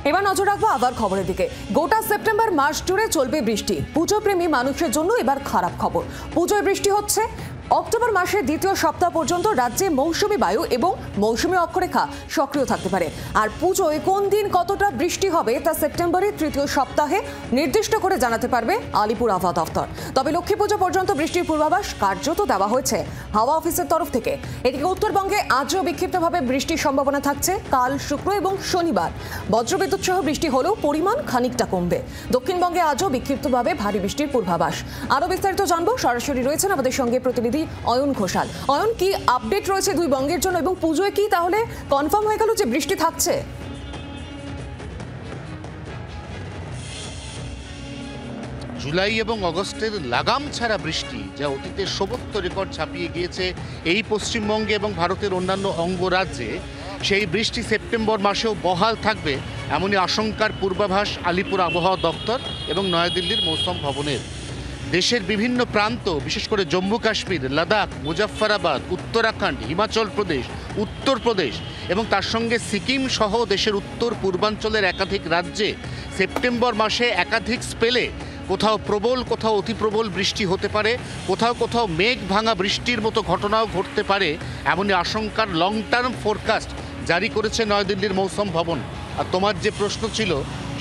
এবার নজর রাখবো আবার খবরের দিকে। গোটা সেপ্টেম্বর মাস জুড়ে চলবে বৃষ্টি। পুজোপ্রেমী মানুষের জন্য এবার খারাপ খবর। পুজোয় বৃষ্টি হচ্ছে। অক্টোবর মাসের দ্বিতীয় সপ্তাহ পর্যন্ত রাজ্যে মৌসুমী বায়ু এবং মৌসুমী অক্ষরেখা সক্রিয় থাকতে পারে। আর পুজোয় কোন দিন কতটা বৃষ্টি হবে তা সেপ্টেম্বরের তৃতীয় সপ্তাহে নির্দিষ্ট করে জানাতে পারবে আলিপুর আবহাওয়া দফতর। তবে লক্ষ্মী পুজো পর্যন্ত বৃষ্টির পূর্বাভাস কার্যত দেওয়া হয়েছে হাওয়া অফিসের তরফ থেকে। এদিকে উত্তরবঙ্গে আজও বিক্ষিপ্তভাবে বৃষ্টির সম্ভাবনা থাকছে। কাল শুক্র এবং শনিবার বজ্রবিদ্যুৎ সহ বৃষ্টি হলেও পরিমাণ খানিকটা কমবে। দক্ষিণবঙ্গে আজও বিক্ষিপ্তভাবে ভারী বৃষ্টির পূর্বাভাস। আরও বিস্তারিত জানবো, সরাসরি রয়েছেন আমাদের সঙ্গে প্রতিনিধি অয়ন ঘোষাল। অয়ন, কি আপডেট রয়েছে দুই বঙ্গের জন্য এবং পুজোয় কি তাহলে কনফার্ম হয়ে গেল যে বৃষ্টি থাকছে? জুলাই এবং অগস্টের লাগাম ছাড়া বৃষ্টি যা অতীতের সমস্ত রেকর্ড ছাপিয়ে গিয়েছে এই পশ্চিমবঙ্গে এবং ভারতের অন্যান্য অঙ্গরাজ্যে, সেই বৃষ্টি সেপ্টেম্বর মাসেও বহাল থাকবে এমনই আশঙ্কার পূর্বাভাস আলিপুর আবহাওয়া দপ্তর এবং নয়াদিল্লির মৌসুম ভবনের। দেশের বিভিন্ন প্রান্ত, বিশেষ করে জম্মু কাশ্মীর, লাদাখ, মুজাফফরাবাদ, উত্তরাখণ্ড, হিমাচল প্রদেশ, উত্তরপ্রদেশ এবং তার সঙ্গে সিকিম সহ দেশের উত্তর পূর্বাঞ্চলের একাধিক রাজ্যে সেপ্টেম্বর মাসে একাধিক স্পেলে কোথাও প্রবল কোথাও অতি প্রবল বৃষ্টি হতে পারে, কোথাও কোথাও মেঘ ভাঙা বৃষ্টির মতো ঘটনাও ঘটতে পারে এমনই আশঙ্কার লং টার্ম ফোরকাস্ট জারি করেছে নয়াদিল্লির মৌসুম ভবন। আর তোমার যে প্রশ্ন ছিল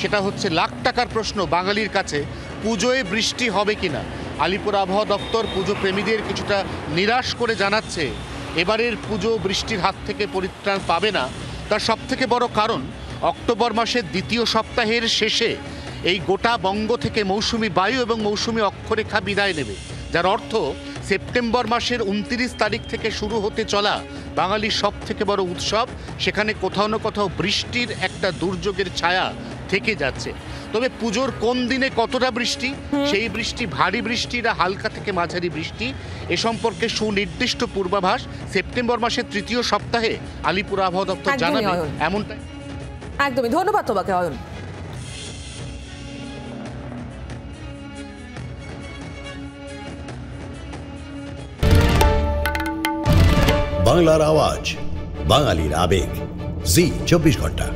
সেটা হচ্ছে লাখ টাকার প্রশ্ন বাঙালির কাছে, পুজোয় বৃষ্টি হবে কিনা। আলিপুর আবহাওয়া দপ্তর পুজো প্রেমীদের কিছুটা নিরাশ করে জানাচ্ছে এবারের পুজো বৃষ্টির হাত থেকে পরিত্রাণ পাবে না। তার সবথেকে বড় কারণ, অক্টোবর মাসের দ্বিতীয় সপ্তাহের শেষে এই গোটা বঙ্গ থেকে মৌসুমি বায়ু এবং মৌসুমি অক্ষরেখা বিদায় নেবে, যার অর্থ সেপ্টেম্বর মাসের 29 তারিখ থেকে শুরু হতে চলা বাঙালির সব থেকে বড় উৎসব, সেখানে কোথাও না কোথাও বৃষ্টির একটা দুর্যোগের ছায়া থেকে যাচ্ছে। তবে পুজোর কোন দিনে কতটা বৃষ্টি, সেই বৃষ্টি ভারী বৃষ্টি না হালকা থেকে মাঝারি বৃষ্টি, এ সম্পর্কে সুনির্দিষ্ট পূর্বাভাস সেপ্টেম্বর মাসের তৃতীয় সপ্তাহে আলিপুর আবহাওয়া দপ্তর জানাবে এমনটাই। একদমই ধন্যবাদ তোমাকে অয়ন। বাংলার আওয়াজ, বাঙালির আবেগ, জি 24 ঘন্টা।